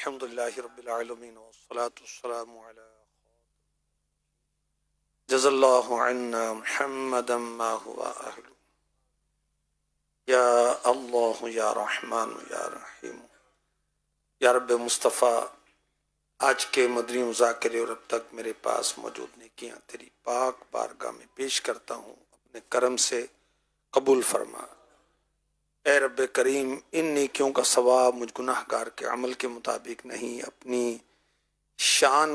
الحمد للہ رب العالمین والصلاة والسلام علی جزا اللہ عنا محمدا ما هو اہل یا اللہ یا رحمان یا رحیم یا رب مصطفیٰ، آج کے مدنی مذاکرے اور اب تک میرے پاس موجود نیکیاں تیری پاک بارگاہ میں پیش کرتا ہوں، اپنے کرم سے قبول فرما۔ اے رب کریم، ان نیکیوں کا ثواب مجھ گناہ گار کے عمل کے مطابق نہیں، اپنی شان،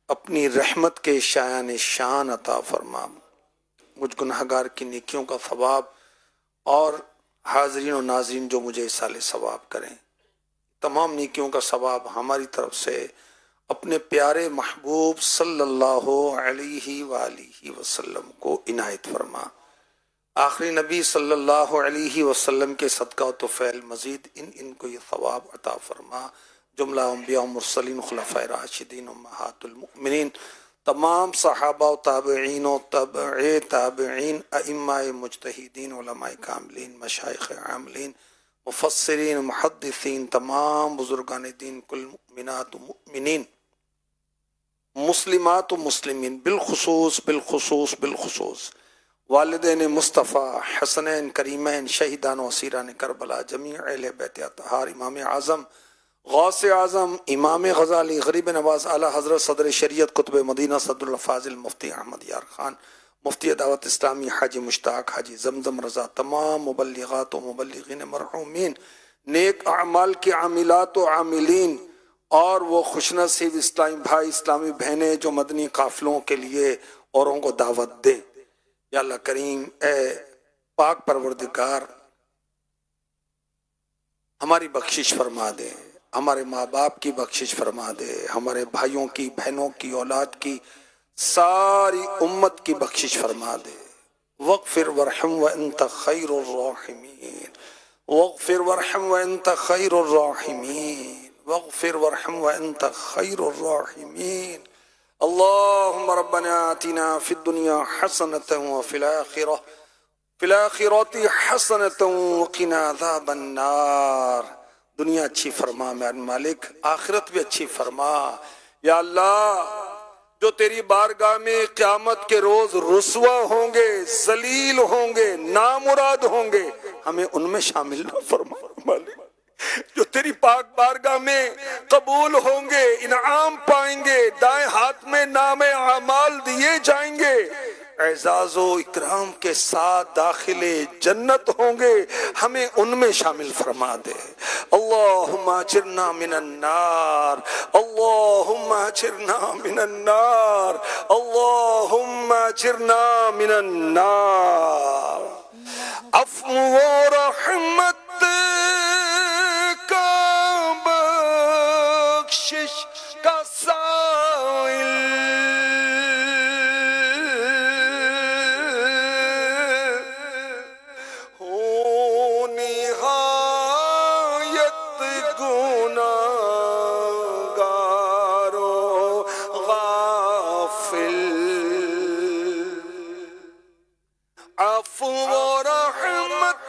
اپنی رحمت کے شایان شان عطا فرما۔ مجھ گناہ گار کی نیکیوں کا ثواب اور حاضرین و ناظرین جو مجھے اصال ثواب کریں، تمام نیکیوں کا ثواب ہماری طرف سے اپنے پیارے محبوب صلی اللہ علیہ وآلہ وسلم کو عنایت فرما۔ آخری نبی صلی اللہ علیہ وسلم کے صدقہ و طفیل مزید ان کو یہ ثواب عطا فرما۔ جملہ انبیاء و مرسلین، خلفائے راشدین، امہات المؤمنین، تمام صحابہ و تابعین و تبع تابعین، ائمہ مجتہدین، علماء کاملین، مشائخ عاملین، مفسرین، محدثین، تمام بزرگان دین، کل مؤمنات و مؤمنین، مسلمات و مسلمین، بالخصوص والدین مصطفیٰ، حسنین کریمین، شہیدان و اسیران کربلا، جمیع اہل بیت اطہار، امام اعظم، غوث اعظم، امام غزالی، غریب نواز، اعلیٰ حضرت صدر شریعت قطب مدینہ صدر الفاضل مفتی احمد یار خان، مفتی دعوت اسلامی حاجی مشتاق حاجی زمزم رضا، تمام مبلغات و مبلغین مرحومین، نیک اعمال کے عاملات و عاملین، اور وہ خوش نصیب اسلامی بھائی، اسلامی بہنیں جو مدنی قافلوں کے لیے اوروں کو دعوت دیں۔ یا اللہ کریم، اے پاک پروردگار، ہماری بخشش فرما دے، ہمارے ماں باپ کی بخشش فرما دے، ہمارے بھائیوں کی، بہنوں کی، اولاد کی، ساری امت کی بخشش فرما دے۔ وغفر ورحم وانت خیر الراحمین، وغفر ورحم وانت خیر الراحمین، وغفر ورحم وانت خیر الراحمین۔ اللهم ربنا آتنا في الدنيا حسنة وفي الآخرة حسنة وقنا عذاب النار۔ دنیا اچھی فرما میرے مالک، آخرت بھی اچھی فرما۔ یا اللہ، جو تیری بارگاہ میں قیامت کے روز رسوا ہوں گے، ذلیل ہوں گے، نامراد ہوں گے، ہمیں ان میں شامل نہ فرما مالک۔ جو تیری پاک بارگاہ میں قبول ہوں گے، انعام پائیں گے، دائیں ہاتھ میں نام اعمال دیے جائیں گے، اعزاز و اکرام کے ساتھ داخل جنت ہوں گے، ہمیں ان میں شامل فرما دے۔ اللہم اجرنا من النار، اللہم اجرنا من النار، اللہم اجرنا من النار۔ عفو و رحمت کا سائل ہو نہایت گناہگار و غافل، عفو و رحمت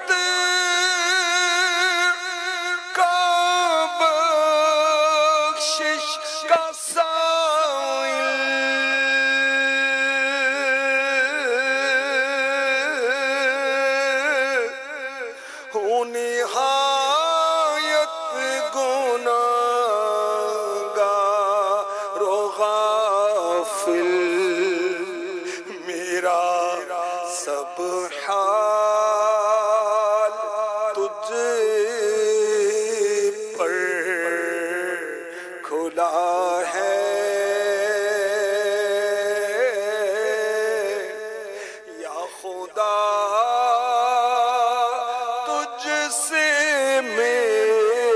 سب حال تجھ پر کھلا ہے، یا خدا تجھ سے میری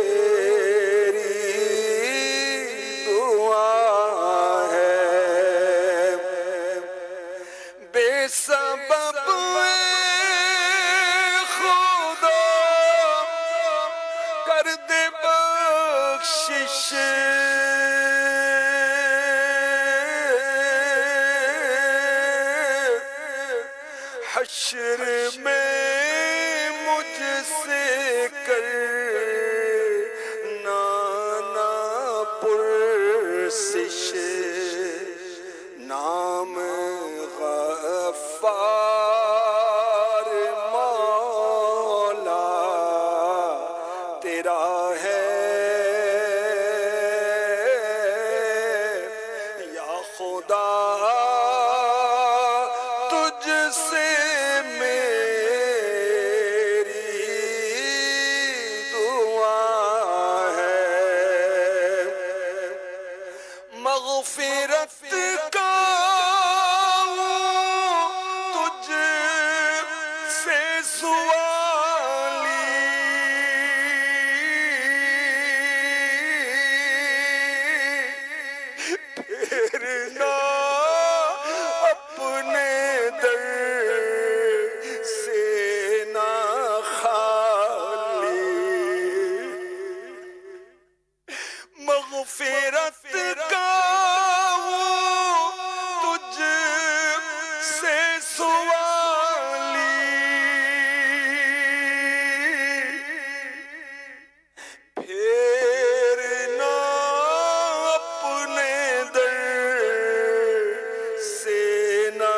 دعا ہے، بے سبب کر دے بخشش، حشر میں مجھ سے کرنا نہ مغفرت کا تجھ سے سوالی، پھرنا اپنے در سے نہ خالی، مغفرت کا تجھ سے سوالی، پھرنا اپنے در سے نہ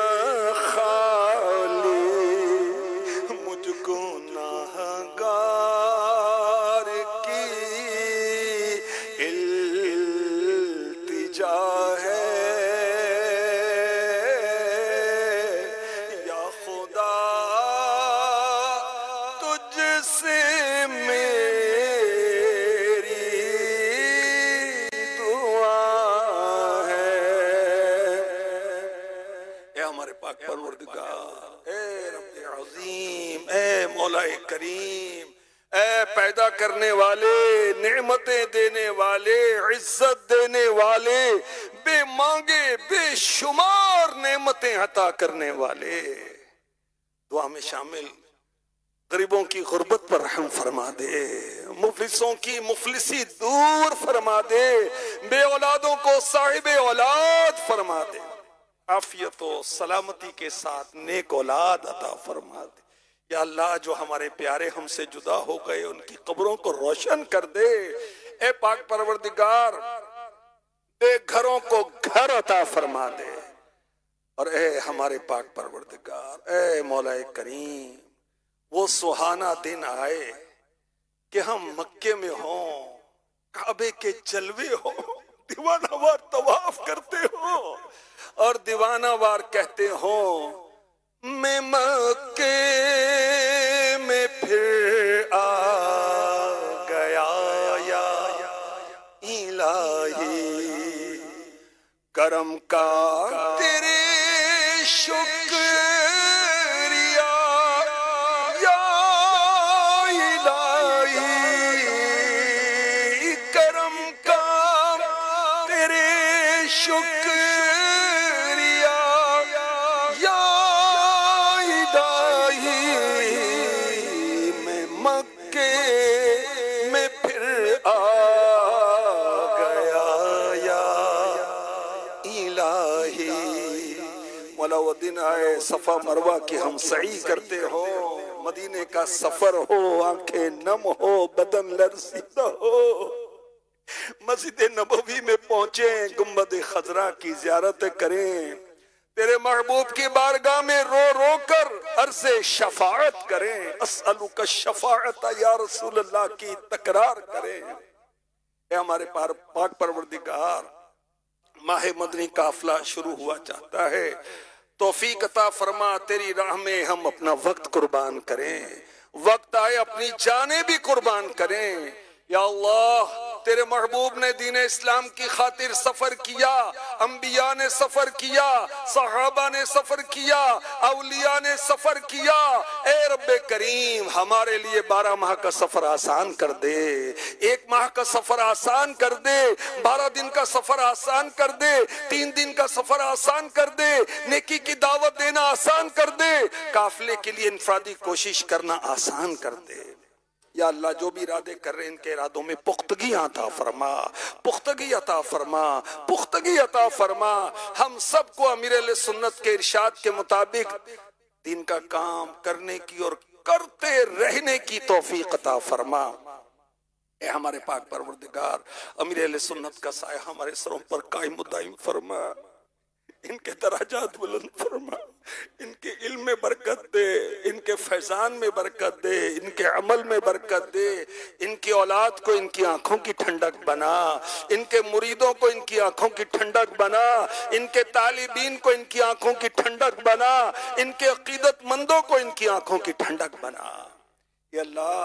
خالی، مجھ گنہگار کی التجا ہے، یا خدا تجھ سے میری دعا ہے۔ اے ہمارے پاک پروردگار، اے رب عظیم، اے مولا کریم، اے پیدا کرنے والے، نعمتیں دینے والے، عزت دینے والے، بے مانگے بے شمار نعمتیں عطا کرنے والے، دعا میں شامل غریبوں کی غربت پر رحم فرما دے، مفلسوں کی مفلسی دور فرما دے، بے اولادوں کو صاحب اولاد فرما دے، عافیت و سلامتی کے ساتھ نیک اولاد عطا فرما دے۔ یا اللہ جو ہمارے پیارے ہم سے جدا ہو گئے ان کی قبروں کو روشن کر دے، اے پاک پروردگار بے گھروں کو گھر عطا فرما دے، اور اے ہمارے پاک پروردگار، اے مولا کریم، وہ سہانا دن آئے کہ ہم مکے میں ہوں، کعبے کے جلوے ہوں، دیوانہ وار طواف کرتے ہوں اور دیوانہ وار کہتے ہوں میں مکے میں پھر آ گیا یا الہی، کرم کا تیرے شکریہ یا الہی، کرم کا تیرے شکریہ یا الہی، میں مکے میں پھر آ گیا یا الہی۔ مولا وہ دن آئے صفا مروہ کی ہم سعی کرتے ہو، مدینے کا سفر ہو، آنکھیں نم ہو، بدن لرزیدہ ہو، مسجد نبوی میں پہنچیں، گنبد خضرا کی زیارت کریں، تیرے محبوب کی بارگاہ میں رو رو کر عرض شفاعت کریں، اسألک الشفاعت یا رسول اللہ کی تکرار کریں۔ اے ہمارے پاک پروردگار، ماہ مدنی قافلہ شروع ہوا چاہتا ہے، توفیق عطا فرما، تیری راہ میں ہم اپنا وقت قربان کریں، وقت آئے اپنی جانیں بھی قربان کریں۔ یا اللہ تیرے محبوب نے دین اسلام کی خاطر سفر کیا، انبیاء نے سفر کیا، صحابہ نے سفر کیا، اولیاء نے سفر کیا، اے رب کریم ہمارے لیے 12 ماہ کا سفر آسان کر دے، 1 ماہ کا سفر آسان کر دے، 12 دن کا سفر آسان کر دے، 3 دن کا سفر آسان کر دے، نیکی کی دعوت دینا آسان کر دے، قافلے کے لیے انفرادی کوشش کرنا آسان کر دے۔ یا اللہ جو بھی ارادے کر رہے ہیں ان کے ارادوں میں پختگی عطا فرما، پختگی عطا فرما، پختگی عطا فرما، ہم سب کو امیر اہل سنت کے ارشاد کے مطابق دین کا کام کرنے کی اور کرتے رہنے کی توفیق عطا فرما۔ اے ہمارے پاک پروردگار، امیر اہل سنت کا سایہ ہمارے سروں پر قائم و دائم فرما، ان کے درجات بلند فرما، ان کے علم میں برکت دے، ان کے فیضان میں برکت دے، ان کے عمل میں برکت دے، ان کی اولاد کو ان کی آنکھوں کی ٹھنڈک بنا، ان کے مریدوں کو ان کی آنکھوں کی ٹھنڈک بنا، ان کے طالبین کو ان کی آنکھوں کی ٹھنڈک بنا، ان کے عقیدت مندوں کو ان کی آنکھوں کی ٹھنڈک بنا۔ یا اللہ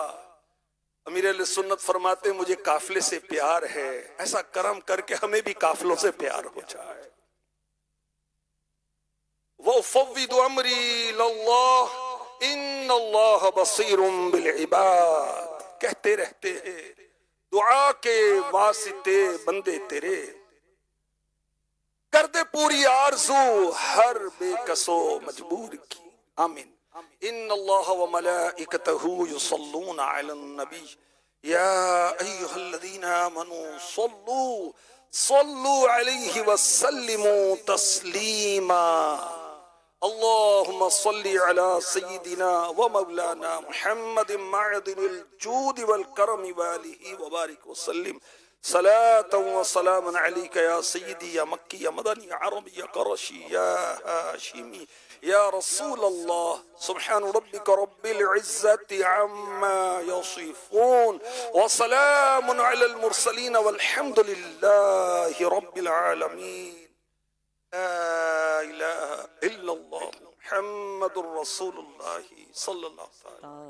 امیر اہل سنت فرماتے مجھے قافلے سے پیار ہے، ایسا کرم کر کے ہمیں بھی قافلوں سے پیار ہو جائے۔ وَأُفَوِّضُ أَمْرِي إِلَى اللَّهِ إِنَّ اللَّهَ بَصِيرٌ بِالْعِبَادِ، کہتے رہتے ہیں دعا کے واسطے بندے تیرے، کر دے پوری آرزو ہر بے کسو مجبور کی، آمین۔ ان اللہ وملائکتہ یصلون علی النبی یا ایہا الذین آمنوا صلوا علیہ وسلموا تسلیما۔ اللہم صلی علی سیدنا ومولانا محمد معدن الجود والکرم والہ وبارک وسلم صلاة و سلام علیک یا سیدی یا مکی یا مدنی یا عربی یا قرشی یا ہاشمی یا رسول اللہ۔ سبحان ربک رب العزت عما یصفون وسلام علی المرسلین والحمد للہ رب العالمین۔ لا الہ الا اللہ محمد رسول اللہ صلی اللہ علیہ وسلم۔